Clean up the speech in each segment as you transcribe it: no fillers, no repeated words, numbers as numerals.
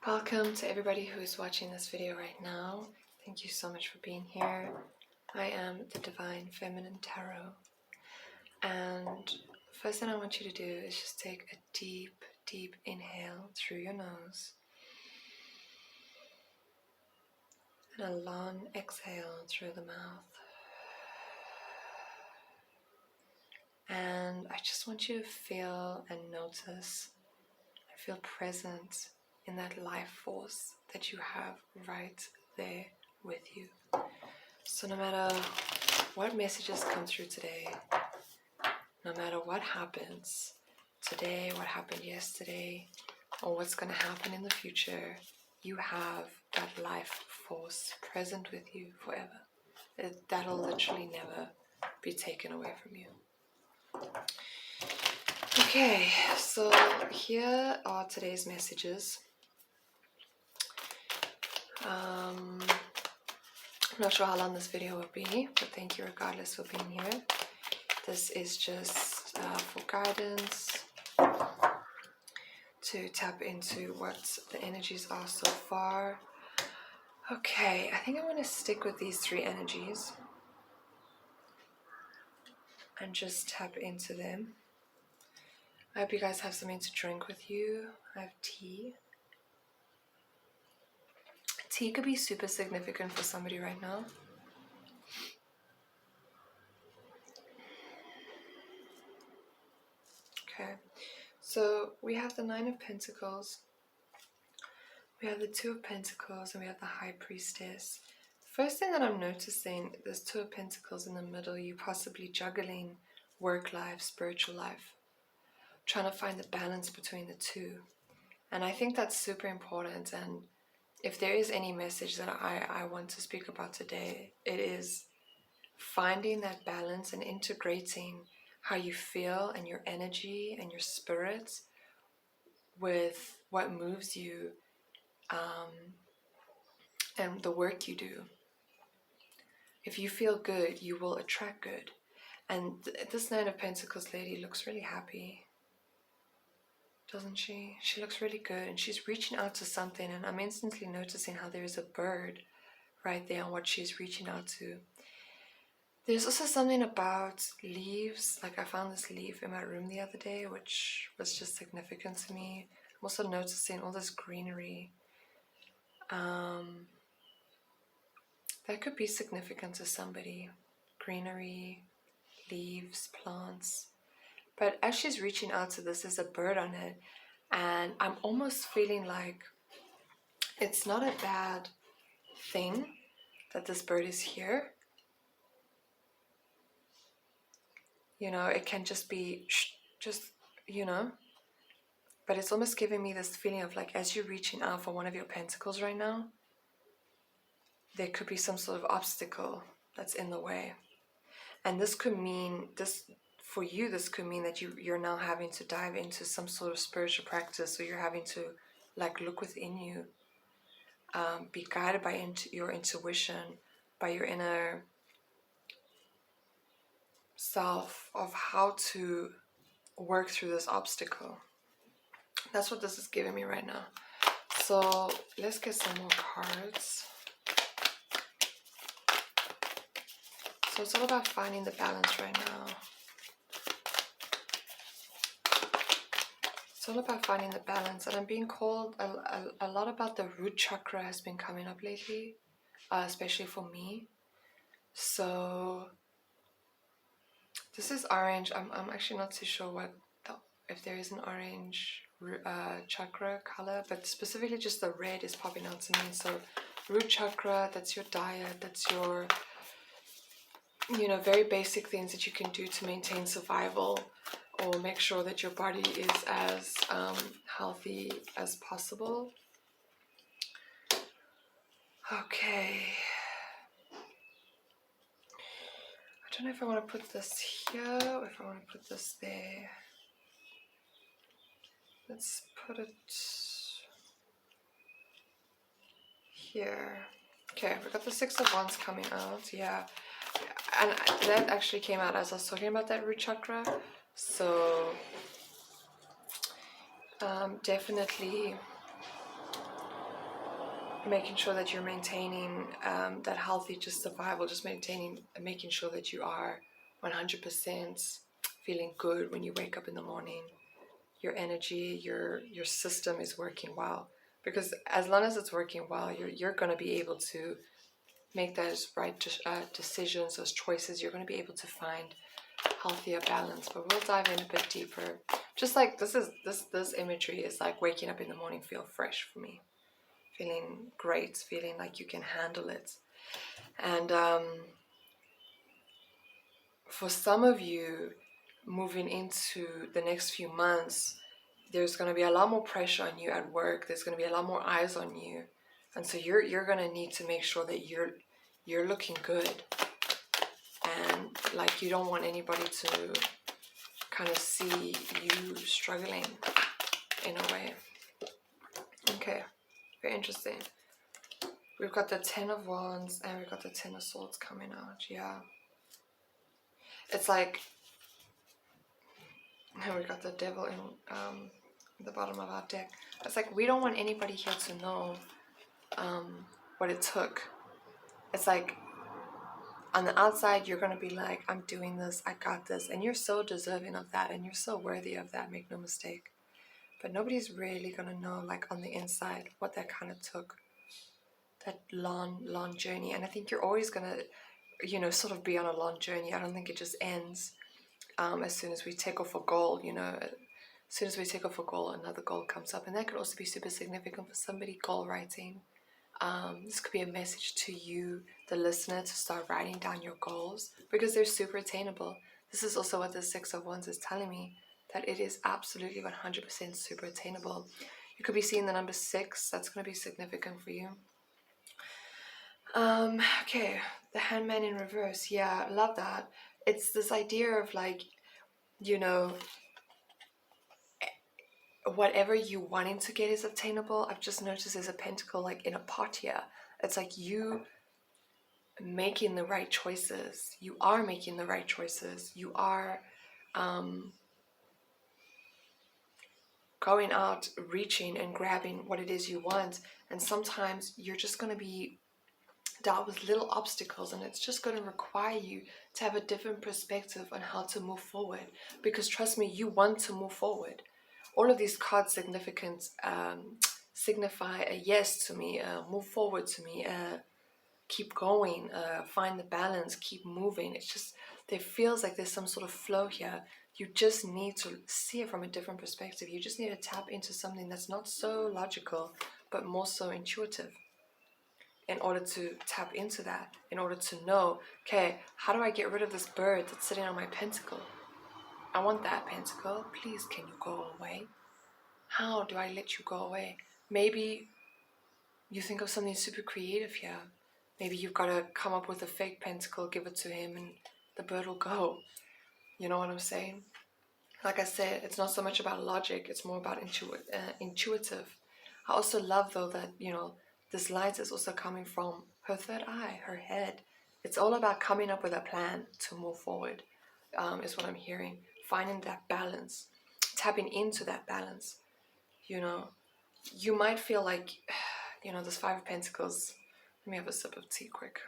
Welcome to everybody who is watching this video right now. Thank you so much for being here. I am the Divine Feminine Tarot, and first thing I want you to do is just take a deep inhale through your nose and a long exhale through the mouth. And I just want you to feel and notice and feel present in that life force that you have right there with you. So no matter what messages come through today, no matter what happens today, what happened yesterday, or what's going to happen in the future, you have that life force present with you forever. That'll literally never be taken away from you. Okay, so here are today's messages. I'm not sure how long this video will be, but thank you regardless for being here. This is just for guidance, to tap into what the energies are so far. Okay, I think I'm going to stick with these three energies and just tap into them. I hope you guys have something to drink with you. I have tea. Tea could be super significant for somebody right now. Okay, so we have the Nine of Pentacles, we have the Two of Pentacles, and we have the High Priestess. First thing that I'm noticing, there's Two of Pentacles in the middle. You possibly juggling work life, spiritual life, trying to find the balance between the two. And I think that's super important. And if there is any message that I want to speak about today, it is finding that balance and integrating how you feel and your energy and your spirit with what moves you and the work you do. If you feel good, you will attract good. And this Nine of Pentacles lady looks really happy, doesn't she? She looks really good, and she's reaching out to something, and I'm instantly noticing how there is a bird right there on what she's reaching out to. There's also something about leaves. Like, I found this leaf in my room the other day, which was just significant to me. I'm also noticing all this greenery. That could be significant to somebody. Greenery, leaves, plants. But as she's reaching out to this, there's a bird on it. And I'm almost feeling like it's not a bad thing that this bird is here. You know, it can just be, you know. But it's almost giving me this feeling of like, as you're reaching out for one of your pentacles right now, there could be some sort of obstacle that's in the way. And this could mean, for you, this could mean that you're now having to dive into some sort of spiritual practice, or you're having to like look within you, be guided by your intuition, by your inner self, of how to work through this obstacle. That's what this is giving me right now. So let's get some more cards. So it's all about finding the balance right now. It's all about finding the balance, and I'm being called a lot about the root chakra has been coming up lately, especially for me. So this is orange. I'm actually not too sure if there is an orange chakra color, but specifically just the red is popping out to me. So root chakra, that's your diet, that's your, you know, very basic things that you can do to maintain survival, or make sure that your body is as healthy as possible. Okay. I don't know if I want to put this here or if I want to put this there. Let's put it here. Okay, we got the Six of Wands coming out. Yeah. And that actually came out as I was talking about that root chakra. So definitely making sure that you're maintaining that healthy just survival, just making sure that you are 100% feeling good when you wake up in the morning. Your energy, your system is working well. Because as long as it's working well, you're going to be able to make those right decisions, those choices. You're going to be able to find healthier balance. But we'll dive in a bit deeper. Just like this imagery is like waking up in the morning feel fresh for me, feeling great, feeling like you can handle it. And for some of you, moving into the next few months, there's going to be a lot more pressure on you at work. There's going to be a lot more eyes on you, and so you're going to need to make sure that you're looking good, and like you don't want anybody to kind of see you struggling in a way. Okay, very interesting. We've got the Ten of Wands and we've got the Ten of Swords coming out. Yeah, it's like, and we got the Devil in the bottom of our deck. It's like we don't want anybody here to know what it took. It's like on the outside you're gonna be like, I'm doing this, I got this, and you're so deserving of that, and you're so worthy of that, make no mistake. But nobody's really gonna know, like on the inside, what that kind of took, that long journey. And I think you're always gonna, sort of be on a long journey. I don't think it just ends as soon as we take off a goal. As soon as we take off a goal, another goal comes up, and that could also be super significant for somebody goal writing. This could be a message to you, the listener, to start writing down your goals because they're super attainable. This is also what the Six of Wands is telling me, that it is absolutely 100% super attainable. You could be seeing the number 6. That's going to be significant for you. Okay, the Hangman in reverse. Yeah, love that. It's this idea of like, whatever you wanting to get is obtainable. I've just noticed there's a pentacle like in a pot here. It's like you making the right choices. You are making the right choices. You are going out, reaching and grabbing what it is you want. And sometimes you're just going to be dealt with little obstacles, and it's just going to require you to have a different perspective on how to move forward. Because trust me, you want to move forward. All of these cards signify a yes to me, move forward to me, keep going, find the balance, keep moving. It's just, there feels like there's some sort of flow here. You just need to see it from a different perspective. You just need to tap into something that's not so logical, but more so intuitive, in order to tap into that, in order to know, okay, how do I get rid of this bird that's sitting on my pentacle? I want that pentacle. Please, can you go away? How do I let you go away? Maybe you think of something super creative here. Maybe you've got to come up with a fake pentacle, give it to him, and the bird will go. You know what I'm saying? Like I said, it's not so much about logic, it's more about intuitive. I also love, though, that, this light is also coming from her third eye, her head. It's all about coming up with a plan to move forward, is what I'm hearing. Finding that balance, tapping into that balance. You might feel like, this Five of Pentacles. Let me have a sip of tea quick.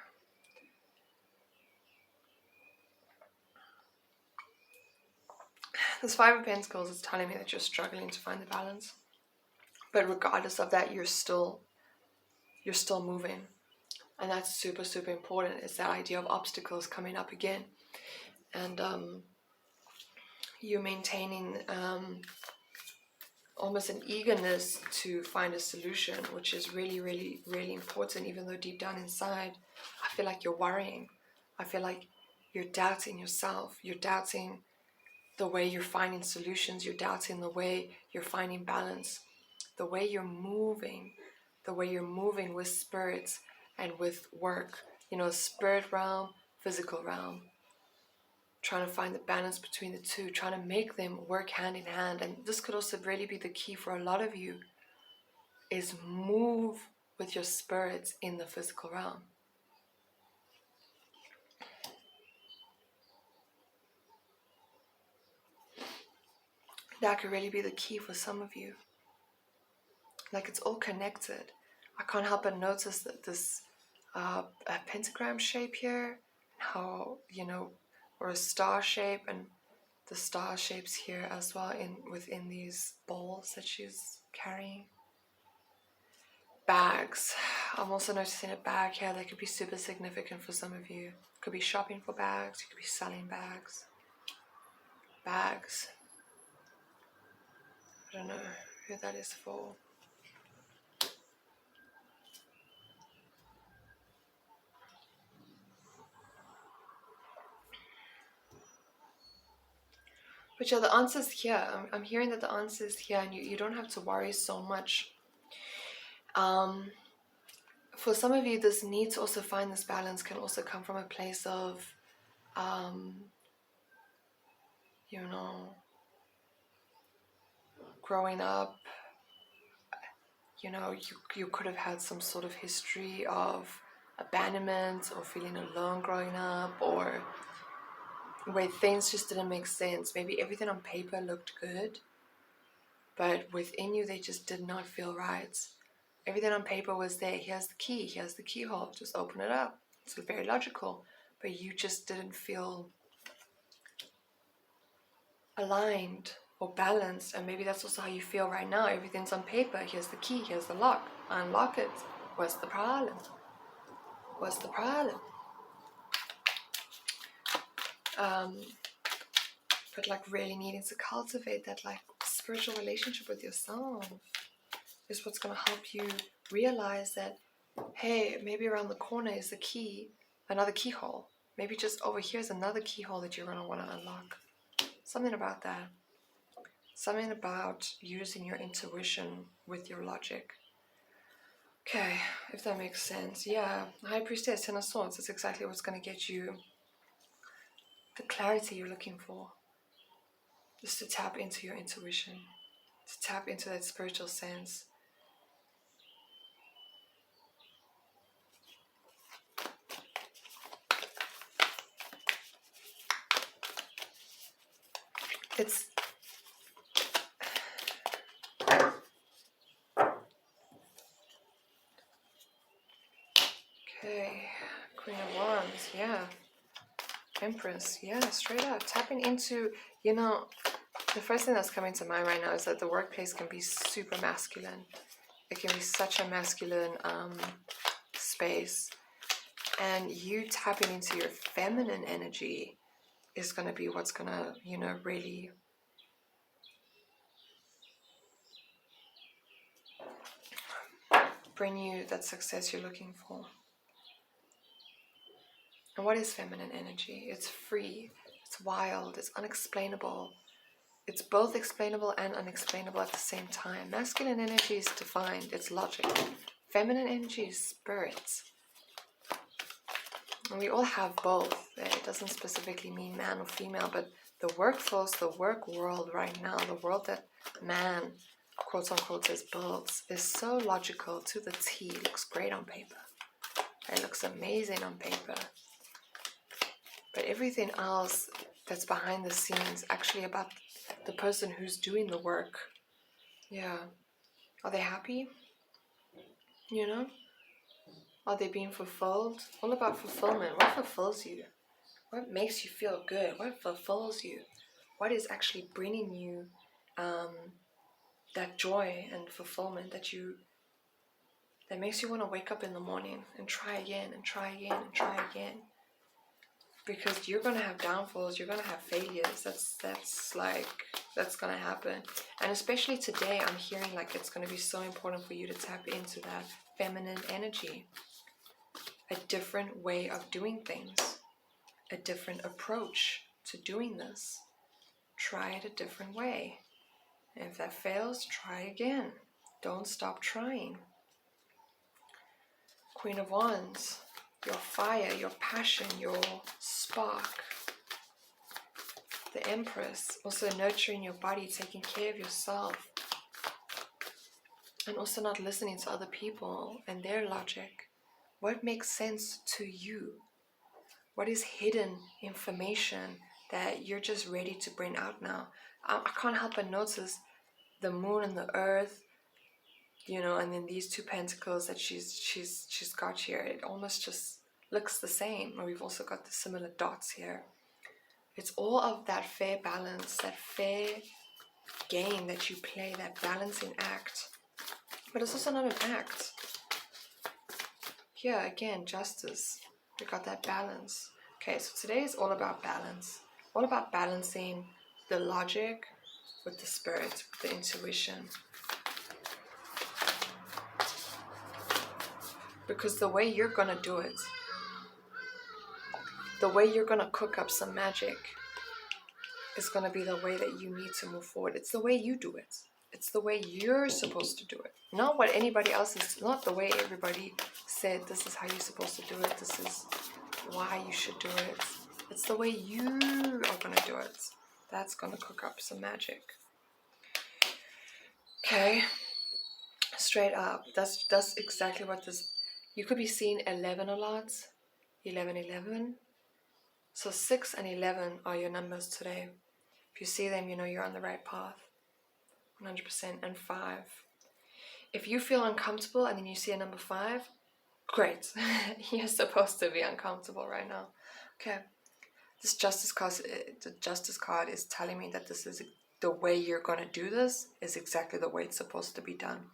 This Five of Pentacles is telling me that you're struggling to find the balance. But regardless of that, you're still moving. And that's super, super important. It's that idea of obstacles coming up again. And you maintaining almost an eagerness to find a solution, which is really, really, really important, even though deep down inside, I feel like you're worrying. I feel like you're doubting yourself. You're doubting the way you're finding solutions. You're doubting the way you're finding balance, the way you're moving with spirits and with work, spirit realm, physical realm. Trying to find the balance between the two, trying to make them work hand in hand. And this could also really be the key for a lot of you, is move with your spirits in the physical realm. That could really be the key for some of you. Like, it's all connected. I can't help but notice that this a pentagram shape here, how, or a star shape, and the star shapes here as well within these balls that she's carrying. Bags. I'm also noticing a bag here that could be super significant for some of you. Could be shopping for bags, you could be selling bags. Bags. I don't know who that is for. But yeah, the answer's here. I'm hearing that the answer's here, and you don't have to worry so much. For some of you, this need to also find this balance can also come from a place of, growing up. You could have had some sort of history of abandonment or feeling alone growing up, or where things just didn't make sense. Maybe everything on paper looked good, but within you they just did not feel right. Everything on paper was there. Here's the key, here's the keyhole, just open it up. It's very logical, but you just didn't feel aligned or balanced. And maybe that's also how you feel right now. Everything's on paper. Here's the key, here's the lock, unlock it. What's the problem? What's the problem? But like really needing to cultivate that like spiritual relationship with yourself is what's going to help you realize that, hey, maybe around the corner is the key, another keyhole. Maybe just over here is another keyhole that you're going to want to unlock. Something about that. Something about using your intuition with your logic. Okay, if that makes sense. Yeah, High Priestess, Ten of Swords, that's exactly what's going to get you the clarity you're looking for. Just to tap into your intuition, to tap into that spiritual sense. It's okay. Queen of Wands, yeah. Empress, yeah, straight up. Tapping into, the first thing that's coming to mind right now is that the workplace can be super masculine. It can be such a masculine space. And you tapping into your feminine energy is going to be what's going to, really bring you that success you're looking for. And what is feminine energy? It's free, it's wild, it's unexplainable. It's both explainable and unexplainable at the same time. Masculine energy is defined, it's logic. Feminine energy is spirit. And we all have both. It doesn't specifically mean man or female, but the workforce, the work world right now, the world that man, quote unquote, has built, is so logical to the T. It looks great on paper. It looks amazing on paper. But everything else that's behind the scenes, actually about the person who's doing the work. Yeah. Are they happy? Are they being fulfilled? All about fulfillment. What fulfills you? What makes you feel good? What fulfills you? What is actually bringing you that joy and fulfillment that makes you want to wake up in the morning and try again and try again and try again? Because you're going to have downfalls, you're going to have failures. That's going to happen. And especially today, I'm hearing like it's going to be so important for you to tap into that feminine energy. A different way of doing things. A different approach to doing this. Try it a different way. And if that fails, try again. Don't stop trying. Queen of Wands. Your fire, your passion, your spark. The Empress, also nurturing your body, taking care of yourself. And also not listening to other people and their logic. What makes sense to you? What is hidden information that you're just ready to bring out now? I can't help but notice the moon and the earth you know, and then these two pentacles that she's got here, it almost just looks the same. And we've also got the similar dots here. It's all of that fair balance, that fair game that you play, that balancing act. But it's also not an act. Here again, justice. We got that balance. Okay, so today is all about balance. All about balancing the logic with the spirit, with the intuition. Because the way you're gonna do it, the way you're gonna cook up some magic is gonna be the way that you need to move forward. It's the way you do it. It's the way you're supposed to do it. Not what anybody else is, not the way everybody said this is how you're supposed to do it, this is why you should do it. It's the way you are gonna do it. That's gonna cook up some magic. Okay, straight up. That's exactly what this. You could be seeing 11 a lot. 11, 11. So 6 and 11 are your numbers today. If you see them, you know you're on the right path. 100%. And 5. If you feel uncomfortable and then you see a number 5, great. You're supposed to be uncomfortable right now. Okay. This justice card, the justice card is telling me that this is the way you're going to do this is exactly the way it's supposed to be done.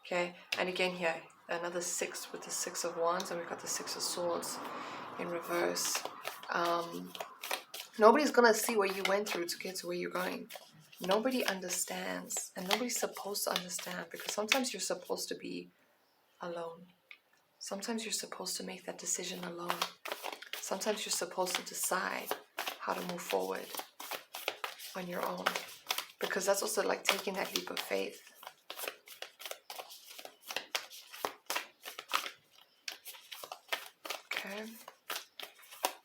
Okay. And again here, another 6 with the 6 of Wands, and we've got the 6 of Swords in reverse. Nobody's going to see what you went through to get to where you're going. Nobody understands, and nobody's supposed to understand, because sometimes you're supposed to be alone. Sometimes you're supposed to make that decision alone. Sometimes you're supposed to decide how to move forward on your own, because that's also like taking that leap of faith. Okay.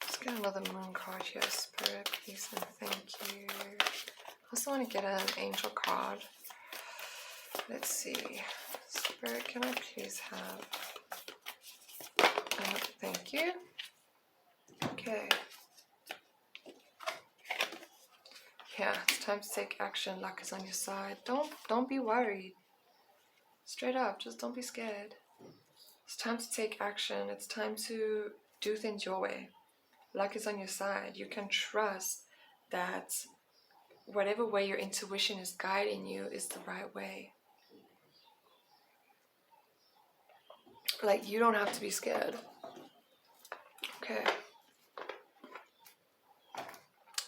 Let's get another moon card here. Spirit, please and thank you. I also want to get an angel card. Let's see. Spirit, can I please have... thank you. Okay. Yeah, it's time to take action. Luck is on your side. Don't be worried. Straight up, just don't be scared. It's time to take action. It's time to do things your way. Luck is on your side. You can trust that whatever way your intuition is guiding you is the right way. Like, you don't have to be scared. Okay.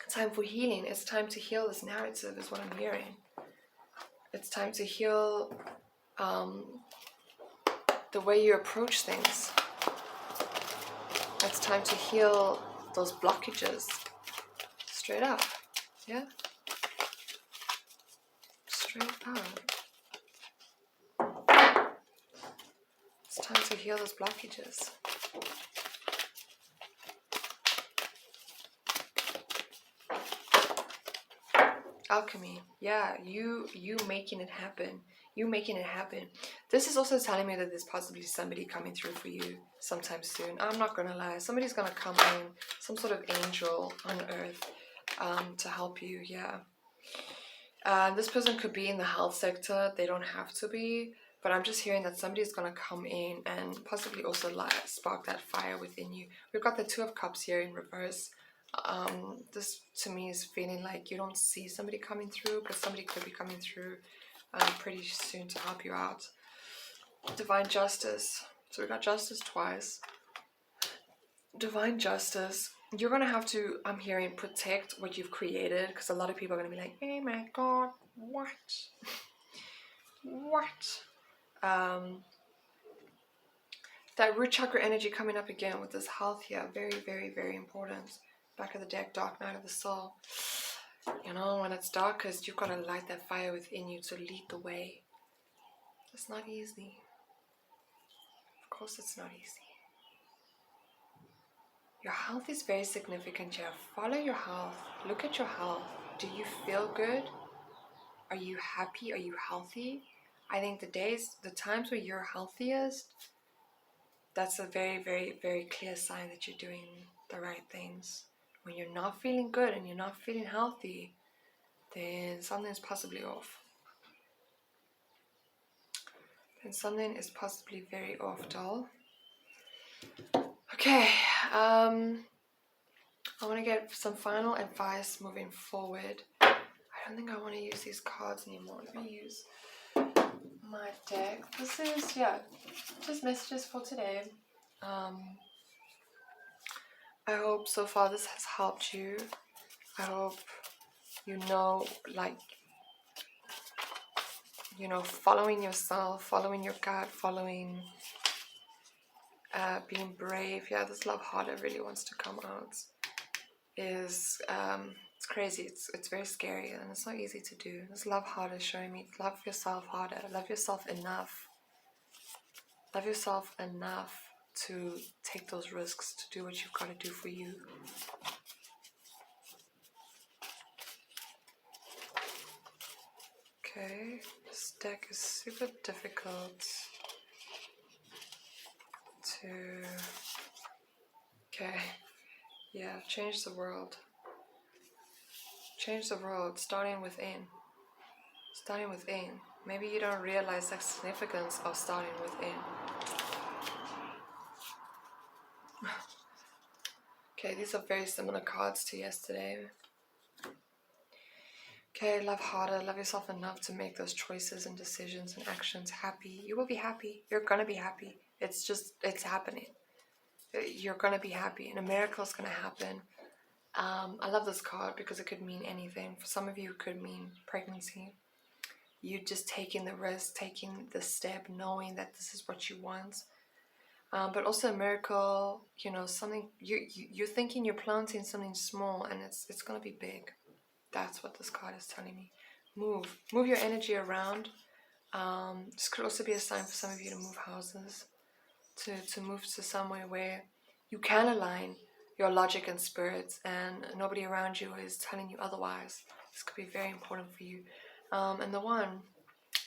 Time for healing. It's time to heal this narrative is what I'm hearing. It's time to heal the way you approach things. It's time to heal those blockages. Straight up. Yeah? Straight up. It's time to heal those blockages. Alchemy. Yeah, you making it happen. You making it happen. This is also telling me that there's possibly somebody coming through for you sometime soon. I'm not gonna lie. Somebody's gonna come in, some sort of angel on earth, to help you. Yeah. This person could be in the health sector. They don't have to be, but I'm just hearing that somebody's gonna come in and possibly also spark that fire within you. We've got the 2 of Cups here in reverse. This to me is feeling like you don't see somebody coming through, but somebody could be coming through pretty soon to help you out. Divine Justice. So we got Justice twice. Divine Justice. You're going to have to, I'm hearing, protect what you've created, because a lot of people are going to be like, oh my god, what? What? That root chakra energy coming up again with this health here. Very, very, very important. Back of the deck, Dark Night of the Soul. You know, when it's darkest, you've got to light that fire within you to lead the way. It's not easy. Of course it's not easy. Your health is very significant here. Follow your health. Look at your health. Do you feel good? Are you happy? Are you healthy? I think the times where you're healthiest, that's a very, very, very clear sign that you're doing the right things. When you're not feeling good and you're not feeling healthy, then something's possibly off. and something is possibly very off, doll. Okay, I want to get some final advice moving forward. I don't think I want to use these cards anymore. Let me use my deck. This is, yeah, just messages for today. I hope so far this has helped you. I hope you know, like, you know, following yourself, following your gut, following, being brave. Yeah, this love harder really wants to come out. Is it's crazy. It's very scary and it's not easy to do. This love harder showing me love yourself harder. Love yourself enough. Love yourself enough to take those risks, to do what you've got to do for you. Okay, this deck is super difficult to... Okay, yeah, change the world. Change the world, starting within. Starting within. Maybe you don't realize the significance of starting within. Okay, these are very similar cards to yesterday. Okay, love harder, love yourself enough to make those choices and decisions and actions happy. You will be happy. You're gonna be happy. It's just, it's happening. You're gonna be happy and a miracle is gonna happen. I love this card because it could mean anything. For some of you, it could mean pregnancy. You just taking the risk, taking the step, knowing that this is what you want. But also a miracle, you know, something, you're thinking you're planting something small and it's gonna be big. That's what this card is telling me. Move your energy around. This could also be a sign for some of you to move houses, to move to somewhere where you can align your logic and spirits and nobody around you is telling you otherwise. This could be very important for you. And the one,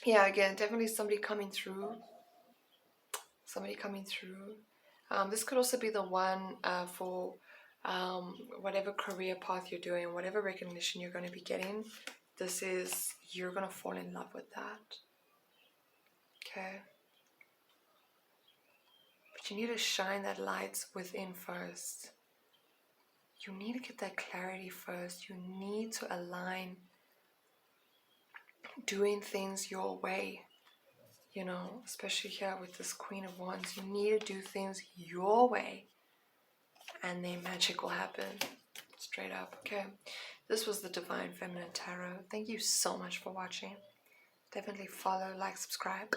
yeah, again, definitely somebody coming through. Somebody coming through. This could also be the one for whatever career path you're doing, whatever recognition you're going to be getting. This is, you're going to fall in love with that. Okay. But you need to shine that light within first. You need to get that clarity first. You need to align doing things your way. You know, especially here with this Queen of Wands, you need to do things your way and then magic will happen. Straight up. Okay, this was the Divine Feminine Tarot. Thank you so much for watching. Definitely follow, like, subscribe,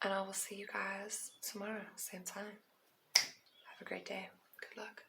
and I will see you guys tomorrow, same time. Have a great day. Good luck.